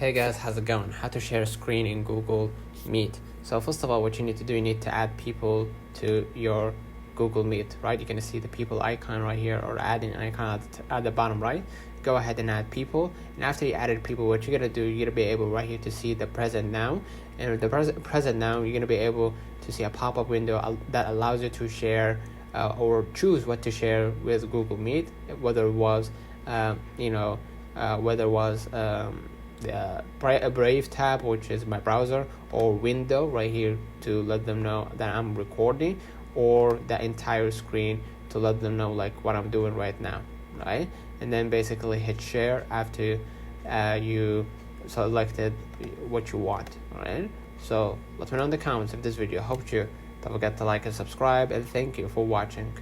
Hey guys, how's it going? How to share a screen in Google Meet. So first of all, what you need to do, you need to add people to your Google Meet, right? You're gonna see the people icon right here, or adding icon at the bottom right. Go ahead and add people, and after you added people, what you're gonna do, you're gonna be able right here to see the present now, and with the present now, you're gonna be able to see a pop-up window that allows you to share or choose what to share with Google Meet, whether it was whether it was a Brave tab, which is my browser, or window right here to let them know that I'm recording, or the entire screen to let them know like what I'm doing right now, right? And then basically hit share after you selected what you want. All right, so let me know in the comments if this video helped you. Don't forget to like and subscribe, and thank you for watching.